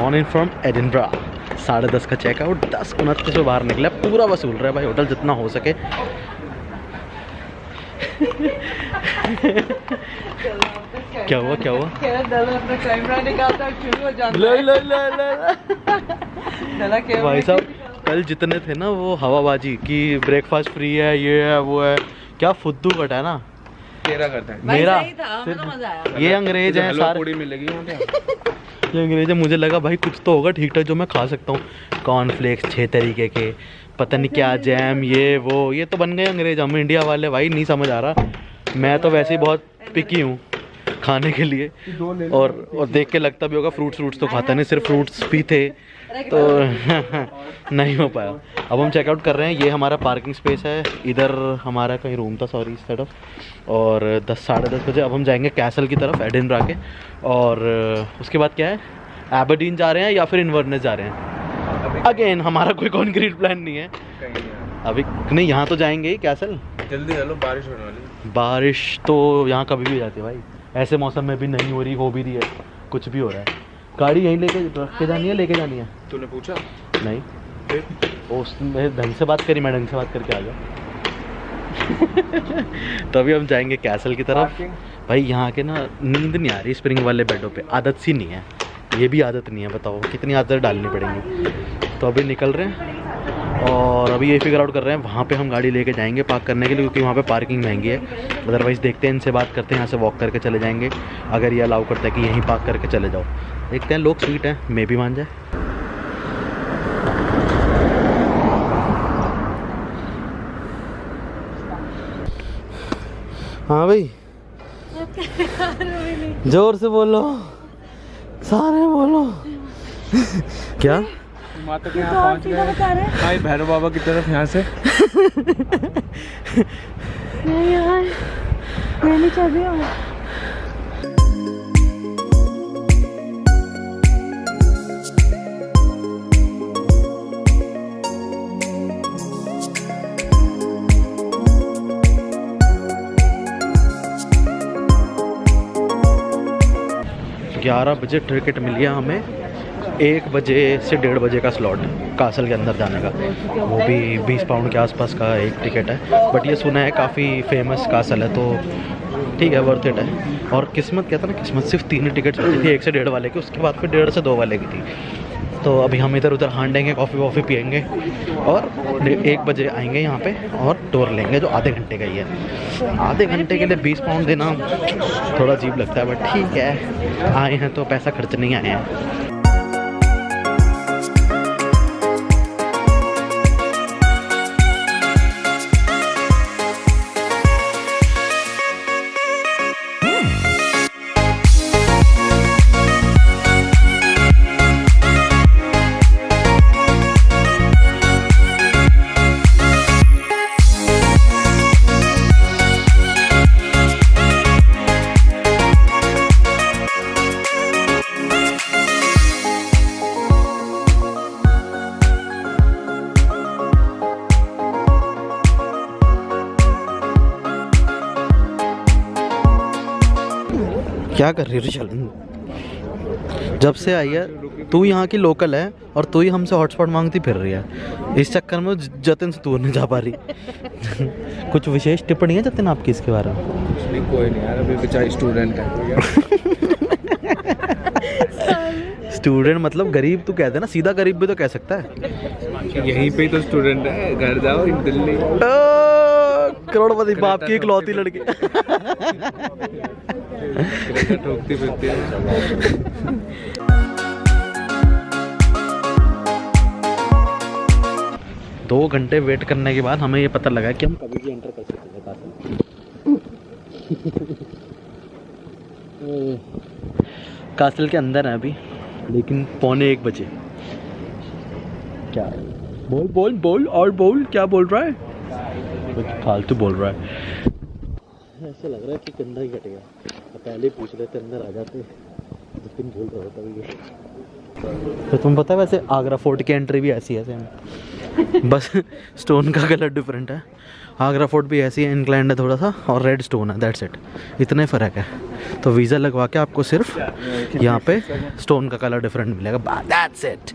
Morning from Edinburgh. 10:30 का checkout, 10:29 में बाहर निकला। पूरा वसूल रहा है भाई होटल जितना हो सके। क्या हुआ क्या हुआ? अपना कैमरा निकालता शुरू हो जाता है। भाई साहब कल जितने थे ना वो हवाबाजी कि ब्रेकफास्ट फ्री है, ये है वो है, क्या फुद्दू कटा है ना। तेरा करता है मेरा तो मजा आया। ये अंग्रेज हैं सारे, पूरी मिलेगी वहाँ पे। ये अंग्रेज है। मुझे लगा भाई कुछ तो होगा ठीक ठाक जो मैं खा सकता हूँ। कॉर्नफ्लेक्स 6 तरीके के, पता नहीं क्या जैम, ये वो, ये तो बन गए अंग्रेज। हम इंडिया वाले भाई नहीं समझ आ रहा। मैं तो वैसे ही बहुत पिकी हूँ खाने के लिए, और देख के लगता भी होगा फ्रूट्स तो खाता नहीं, सिर्फ फ्रूट्स भी थे तो नहीं हो पाया। अब हम चेकआउट कर रहे हैं। ये हमारा पार्किंग स्पेस है, इधर हमारा कहीं रूम था, सॉरी, इस तरफ। और 10-10:30 बजे अब हम जाएंगे कैसल की तरफ, एडिनब्रा के। और उसके बाद क्या है, एबरडीन जा रहे हैं या फिर इन्वर्नेस जा रहे हैं। अगेन हमारा कोई कॉन्क्रीट प्लान नहीं है अभी। नहीं, यहाँ तो जाएंगे ही कैसल। जल्दी चलो, बारिश होने वाली। बारिश तो यहाँ कभी भी हो जाती है भाई, ऐसे मौसम में भी नहीं हो रही, हो भी रही है, कुछ भी हो रहा है। गाड़ी यहीं रख के जानी है, लेके जानी है? तूने पूछा नहीं, उसमें ढंग से बात करी, मैं ढंग से बात करके आ गया। तो अभी हम जाएंगे कैसल की तरफ। भाई यहाँ के ना नींद नहीं आ रही स्प्रिंग वाले बेडों पे, आदत सी नहीं है। ये भी आदत नहीं है, बताओ कितनी आदत डालनी पड़ेंगी। तो अभी निकल रहे हैं और अभी ये फिगर आउट कर रहे हैं वहाँ पे हम गाड़ी लेके जाएंगे पार्क करने के लिए, क्योंकि वहाँ पे पार्किंग महंगी है। अदरवाइज़ देखते हैं, इनसे बात करते हैं, यहाँ से वॉक करके चले जाएंगे अगर ये अलाउ करता है कि यहीं पार्क करके चले जाओ। देखते हैं, लोग स्वीट हैं, मे भी मान जाए। हाँ भाई, जोर से बोलो, सारे बोलो। क्या माता के यहाँ पहुँच गए भाई, भैरव बाबा की तरफ यहाँ से। नहीं यार, मैं नहीं चल रही हूँ। ग्यारह बजे टिकट मिली है हमें, 1 बजे से 1:30 बजे का स्लॉट कासल के अंदर जाने का। वो भी 20 पाउंड के आसपास का एक टिकट है, बट ये सुना है काफ़ी फेमस कासल है, तो ठीक है, वर्थ इट है। और किस्मत कहता ना, किस्मत सिर्फ 3 ही टिकट्स बची थी, 1 से 1:30 वाले की, उसके बाद फिर 1:30 से 2 वाले की थी। तो अभी हम इधर उधर हांडेंगे, कॉफ़ी वॉफ़ी पियेंगे और 1 बजे आएंगे यहाँ पे और टूर लेंगे, जो आधे घंटे का ही है। आधे घंटे के लिए 20 पाउंड देना थोड़ा अजीब लगता है, बट ठीक है, आए हैं तो पैसा खर्च नहीं आए हैं। क्या कर रही है चल? जब से आई है तू यहाँ की लोकल है और तू ही हमसे हॉटस्पॉट मांगती फिर रही है। इस चक्कर में जतिन से दूर नहीं जा पा रही। कुछ विशेष टिप्पणी है जतिन आपकी इसके बारे में? नहीं, कोई नहीं यार, अभी बेचारी स्टूडेंट है। स्टूडेंट मतलब गरीब तू कहते ना, सीधा गरीब भी तो कह सकता है। यहीं पे तो स्टूडेंट है, घर जाओ दिल्ली। करोड़पति बाप की इकलौती लड़की। ठोकती फिरती है। 2 घंटे वेट करने के बाद हमें ये पता लगा कि हम कभी भी एंटर कर सकते हैं कासल के अंदर है अभी, लेकिन 12:45 बजे। क्या बोल बोल बोल और बोल, क्या बोल रहा है? कुछ फालतू बोल रहा है। ऐसा लग रहा है कि कंधा ही कट गया। पहले पूछ लेते, अंदर आ जाते, जिस झूल रहा होता है। तो तुम पता है वैसे आगरा फोर्ट की एंट्री भी ऐसी है सेम। बस स्टोन का कलर डिफरेंट है। आगरा फोर्ट भी ऐसी है, इंक्लाइंड है थोड़ा सा, और रेड स्टोन है, दैट्स इट। इतना ही फ़र्क है। तो वीज़ा लगवा के आपको सिर्फ यहाँ पे स्टोन का कलर डिफरेंट मिलेगा, दैट्स इट।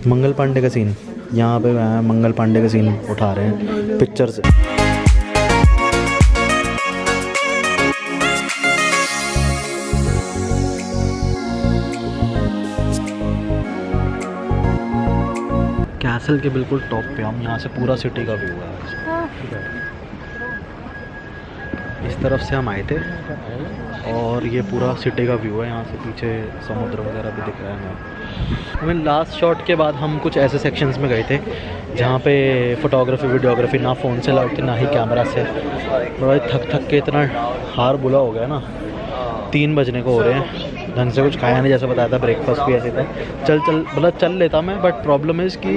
मंगल पांडे का सीन यहाँ पे है, मंगल पांडे का सीन उठा रहे हैं पिक्चर से। कैसल के बिल्कुल टॉप पे हम, यहाँ से पूरा सिटी का व्यू है। इस तरफ से हम आए थे और ये पूरा सिटी का व्यू है। यहाँ से पीछे समुद्र वगैरह भी दिख रहा है हमें। लास्ट शॉट के बाद हम कुछ ऐसे सेक्शंस में गए थे जहाँ पे फोटोग्राफी वीडियोग्राफी ना फ़ोन से अलाउड थी ना ही कैमरा से। बड़ा थक के इतना हार बुला हो गया ना, 3 बजने को हो रहे हैं, ढंग से कुछ खाया नहीं, जैसे बताया था ब्रेकफास्ट भी ऐसे था। मतलब चल लेता मैं, बट प्रॉब्लम है इसकी,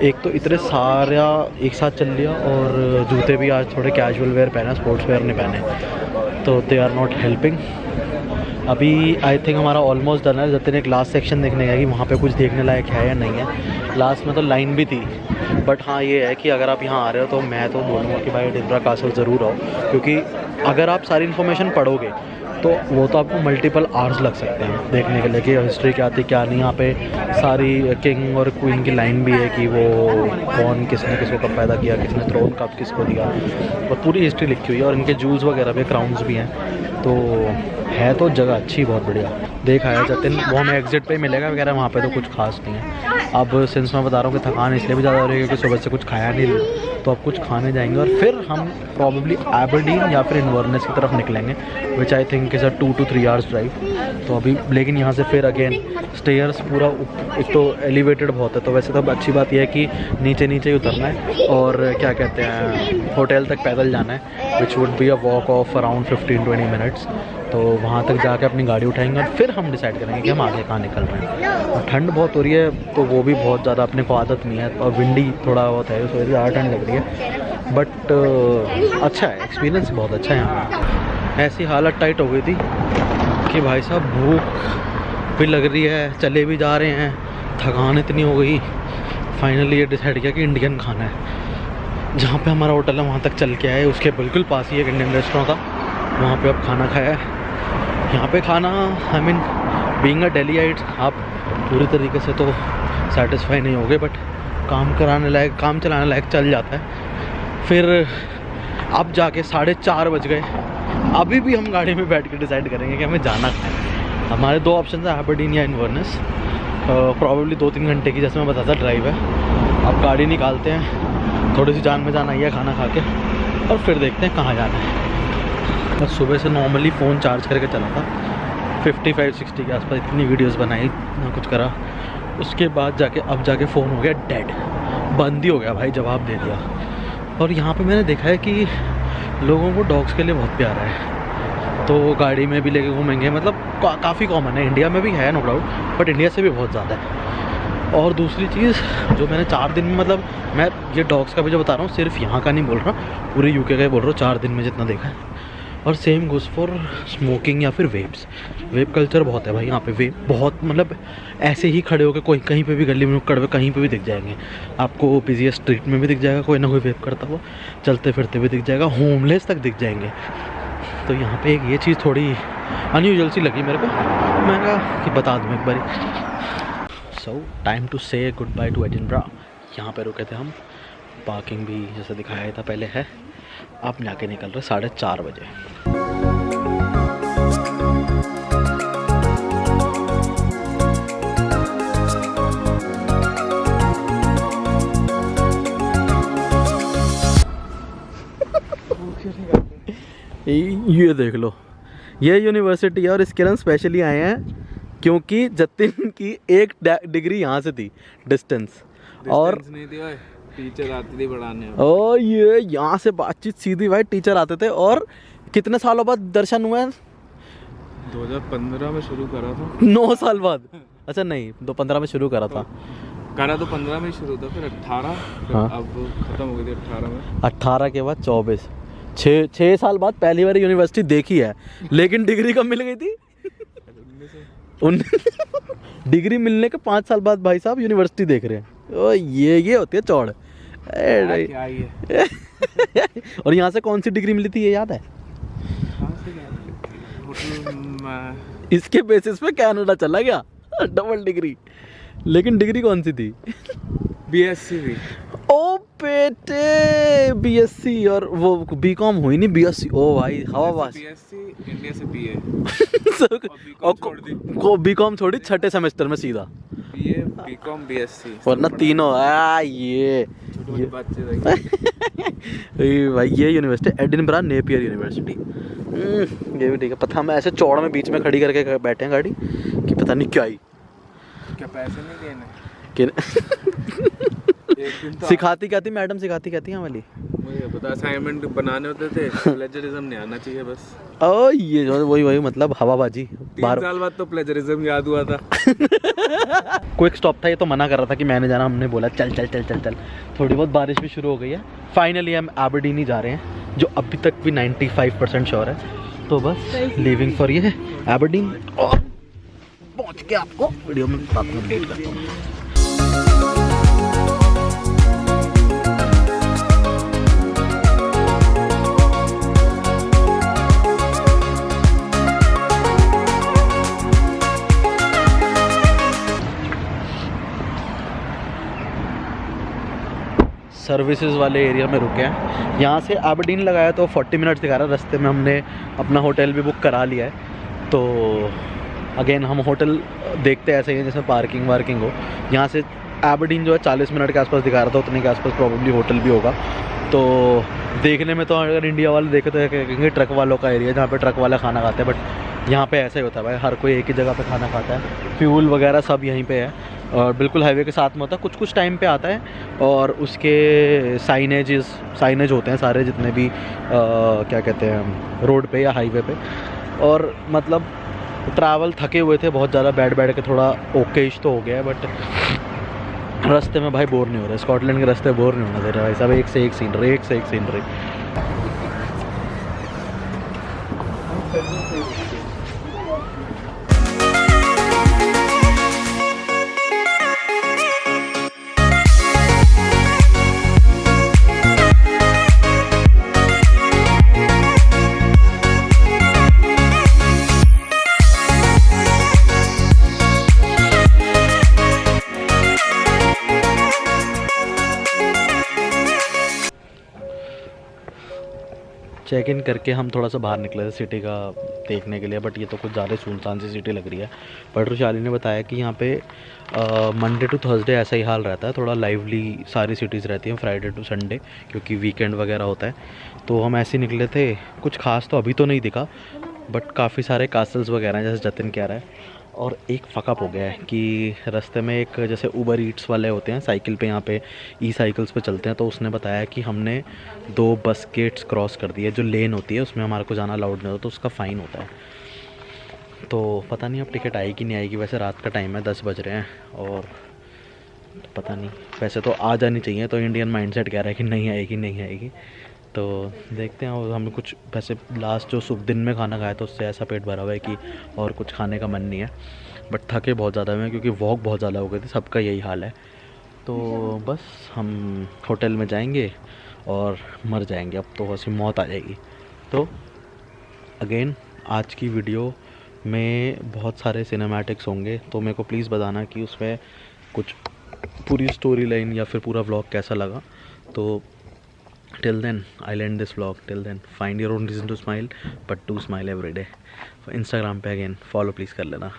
एक तो इतने सारा एक साथ चल लिया और जूते भी आज थोड़े कैजुअल वेयर पहने, स्पोर्ट्स वेयर नहीं पहने, तो दे आर नॉट हेल्पिंग। अभी आई थिंक हमारा ऑलमोस्ट डन है। जतिन एक लास्ट सेक्शन देखने गया कि वहाँ पे कुछ देखने लायक है या नहीं है। लास्ट में तो लाइन भी थी, बट हाँ ये है कि अगर आप यहाँ आ रहे हो तो मैं तो बोलूँगा कि भाई एडिनबरा कासल ज़रूर आओ, क्योंकि अगर आप सारी इन्फॉर्मेशन पढ़ोगे तो वो तो आपको मल्टीपल आवर्स लग सकते हैं देखने के लिए कि हिस्ट्री क्या थी क्या नहीं। यहाँ पे सारी किंग और क्वीन की लाइन भी है कि वो कौन किसने किसको कब पैदा किया, किसने थ्रोन कब किसको दिया, और पूरी हिस्ट्री लिखी हुई है। और इनके जूल्स वगैरह भी, क्राउन्स भी हैं, तो है तो जगह अच्छी, बहुत बढ़िया। देखा है जतिन, वो हमें एग्जिट पे मिलेगा वगैरह, वहाँ पे तो कुछ खास नहीं है। अब सिंस मैं बता रहा हूँ कि थकान इसलिए भी ज़्यादा हो रही है क्योंकि सुबह से कुछ खाया नहीं, तो अब कुछ खाने जाएंगे और फिर हम प्रॉबेबली एबरडीन या फिर इन्वर्नेस की तरफ निकलेंगे, which I think is a 2 to 3 hours drive. तो अभी लेकिन यहाँ से फिर अगेन स्टेयर्स पूरा, एक तो एलिवेटेड बहुत है, तो वैसे तो अच्छी बात यह है कि नीचे नीचे ही उतरना है और क्या कहते हैं होटल तक पैदल जाना है, which would be a walk of around 15-20 minutes. तो वहाँ तक जाके अपनी गाड़ी उठाएंगे और फिर हम डिसाइड करेंगे कि हम आगे कहाँ निकल रहे हैं। और ठंड बहुत हो रही है, तो वो भी बहुत ज़्यादा अपने को आदत नहीं है, और विंडी थोड़ा बहुत है, उस वजह से ज़्यादा ठंड लग रही है, बट अच्छा है, एक्सपीरियंस बहुत अच्छा है यहाँ। ऐसी हालत टाइट हो गई थी कि भाई साहब भूख भी लग रही है, चले भी जा रहे हैं, थकान इतनी हो गई, फाइनली ये डिसाइड किया कि इंडियन खाना है। जहाँ पे हमारा होटल है वहाँ तक चल के आए, उसके बिल्कुल पास ही एक इंडियन रेस्टोरेंट था, वहाँ पे अब खाना खाया है। यहाँ पे खाना, आई मीन बीइंग अ दिल्लीइट, आप पूरी तरीके से तो सेटिस्फाई नहीं होगे, बट काम चलाने लायक चल जाता है। फिर अब जाके 4:30 बज गए, अभी भी हम गाड़ी में बैठ के डिसाइड करेंगे कि हमें जाना है। हमारे 2 ऑप्शन है, एबरडीन या इन्वर्नेस। प्रॉबेबली 2-3 घंटे की, जैसे मैं बताता ड्राइव है। अब गाड़ी निकालते हैं, थोड़ी सी जान में जान आई है खाना खा के, और फिर देखते हैं कहाँ जाना है। बस सुबह से नॉर्मली फ़ोन चार्ज करके चला था, 55-60 के आसपास, इतनी वीडियोस बनाई ना कुछ करा। उसके बाद जाके फ़ोन हो गया डेड, बंद ही हो गया भाई, जवाब दे दिया। और यहाँ पे मैंने देखा है कि लोगों को डॉग्स के लिए बहुत प्यारा है, तो गाड़ी में भी लेके घूमेंगे, मतलब काफ़ी कॉमन है, इंडिया में भी है नो डाउट, बट इंडिया से भी बहुत ज़्यादा है। और दूसरी चीज़ जो मैंने 4 दिन में, मतलब मैं ये डॉग्स का भी जो बता रहा हूँ सिर्फ यहाँ का नहीं बोल रहा, पूरे यूके का ही बोल रहा हूँ, 4 दिन में जितना देखा है। और सेम गोज़ फॉर स्मोकिंग या फिर वेप्स। वेप कल्चर बहुत है भाई यहाँ पे, वेप बहुत, मतलब ऐसे ही खड़े होकर कोई कहीं पे भी गली में नुक्कड़ पे कहीं पे भी दिख जाएंगे आपको, बिज़ीएस्ट स्ट्रीट में भी दिख जाएगा कोई ना कोई वेप करता हुआ, चलते फिरते भी दिख जाएगा, होमलेस तक दिख जाएंगे। तो यहाँ पे एक ये चीज़ थोड़ी अनयूजुअल सी लगी मेरे को, मैं कहा कि बता दूँ एक बारी। सो टाइम टू से गुड बाय टू एडिनबरा। यहाँ पे रुके थे हम, पार्किंग भी जैसे दिखाया था पहले है। अब जाके निकल रहे 4:30 बजे। ये देख लो, ये यूनिवर्सिटी है और इसके लिए हम स्पेशली आए हैं क्योंकि जतिन की 1 डिग्री यहाँ से थी डिस्टेंस, और Distance नहीं थी भाई, टीचर आती थी पढ़ाने। ओ ये यहाँ से बातचीत सीधी भाई, टीचर आते थे। और कितने सालों बाद दर्शन हुए? 2015 में शुरू करा था। 9 साल बाद? अच्छा नहीं, 2015 में शुरू करा था। करा तो 15 में ही शुरू था, फिर 18, फिर हाँ। अब खत्म हो गई थी 18 में। 18 के बाद 24, 6 साल बाद पहली बार यूनिवर्सिटी देखी है। लेकिन डिग्री कब मिल गई थी? डिग्री मिलने के 5 साल बाद भाई साहब यूनिवर्सिटी देख रहे हैं। ओ ये होती है चौड़। क्या ही है। और यहाँ से कौन सी डिग्री मिली थी ये याद है? इसके बेसिस पे कनाडा चला गया, डबल डिग्री। लेकिन डिग्री कौन सी थी? BSc थी। ओ बेटे BSc, और वो बीकॉम हुई नहीं BSc। ओ भाई हवाबाज। BSc इंडिया से BA को बीकॉम छोड़ी छठे सेमेस्टर में सीधा BA BCom BSc, वरना तीनों ये छोटी बच्चे रहे। भाई ये यूनिवर्सिटी एडिनबरा नेपियर यूनिवर्सिटी। ये भी ठीक है। पता हम ऐसे चौड़ में बीच में खड़ी करके बैठे हैं गाड़ी कि पता नहीं क्या ही क्या पैसे नहीं देने कि एक दिन तो सिखाती क्या थी मैडम? सिखाती क्या थी हमारी? मुझे पता असाइनमेंट बनाने होते थे, प्लेजरिज्म नहीं आना चाहिए बस। ओ ये जो वही मतलब हवाबाजी। 3 साल बाद तो प्लेजरिज्म याद हुआ था। क्विक स्टॉप था ये, तो मना कर रहा था कि मैंने जाना। हमने बोला चल चल चल चल चल। थोड़ी बहुत बारिश भी शुरू हो गई है। फाइनली हम एबरडीन ही जा रहे हैं, जो अभी तक भी 95% श्योर है। तो बस लीविंग फॉर ये एबरडीन, और पहुंच के आपको वीडियो में साथ में अपडेट करता हूँ। सर्विसेज वाले एरिया में रुके हैं। यहाँ से एबरडीन लगाया तो 40 मिनट्स दिखा रहा है। रास्ते में हमने अपना होटल भी बुक करा लिया है। तो अगेन हम होटल देखते ऐसे ही जैसे पार्किंग वार्किंग हो। यहाँ से एबरडीन जो है 40 मिनट के आसपास दिखा रहा था, उतने के आसपास प्रॉब्ली होटल भी होगा। तो देखने में तो अगर इंडिया वाले देखे तो कहेंगे ट्रक वालों का एरिया, जहाँ पे ट्रक वाला खाना खाते हैं। बट यहाँ पे ऐसा ही होता है भाई, हर कोई एक ही जगह पे खाना खाता है। फ्यूल वगैरह सब यहीं पे है, और बिल्कुल हाईवे के साथ में होता है। कुछ कुछ टाइम पे आता है, और उसके साइनेज होते हैं सारे जितने भी क्या कहते हैं रोड पे या हाईवे पे। और मतलब ट्रैवल थके हुए थे बहुत ज़्यादा, बैठ के थोड़ा ओकेश तो हो गया है। बट रास्ते में भाई बोर नहीं हो रहा। स्कॉटलैंड के रास्ते बोर नहीं होना दे रहा भाई साहब। एक से एक सीनरी, एक से एक सीनरी। चेक इन करके हम थोड़ा सा बाहर निकले थे सिटी का देखने के लिए। बट ये तो कुछ ज़्यादा सुनसान सी सिटी लग रही है। बट रुशाली ने बताया कि यहाँ पे मंडे टू थर्सडे ऐसा ही हाल रहता है, थोड़ा लाइवली सारी सिटीज़ रहती हैं फ्राइडे टू संडे, क्योंकि वीकेंड वगैरह होता है। तो हम ऐसे निकले थे, कुछ खास तो अभी तो नहीं दिखा, बट काफ़ी सारे कासल्स वगैरह हैं जैसे जतिन कह रहा है। और एक फ़कअप हो गया है कि रास्ते में एक जैसे उबर ईट्स वाले होते हैं साइकिल पे, यहाँ पे ई साइकिल्स पे चलते हैं। तो उसने बताया कि हमने 2 बस गेट्स क्रॉस कर दिए, जो लेन होती है उसमें हमारे को जाना अलाउड नहीं होता, तो उसका फ़ाइन होता है। तो पता नहीं अब टिकट आएगी नहीं आएगी। वैसे रात का टाइम है, 10 बज रहे हैं, और पता नहीं, वैसे तो आ जानी चाहिए। तो इंडियन माइंडसेट कह रहा है कि नहीं आएगी नहीं आएगी। तो देखते हैं। और हमें कुछ वैसे लास्ट जो सुबह दिन में खाना खाया तो उससे ऐसा पेट भरा हुआ है कि और कुछ खाने का मन नहीं है। बट थके बहुत ज़्यादा हुए हैं क्योंकि वॉक बहुत ज़्यादा हो गई थी, सबका यही हाल है। तो बस हम होटल में जाएंगे और मर जाएंगे, अब तो ऐसी मौत आ जाएगी। तो अगेन आज की वीडियो में बहुत सारे सिनेमैटिक्स होंगे, तो मेरे को प्लीज़ बताना कि उसमें कुछ पूरी स्टोरी लाइन या फिर पूरा व्लॉग कैसा लगा। तो till then I'll end this vlog. Till then find your own reason to smile, but do smile every day. Instagram पे again follow please कर लेना।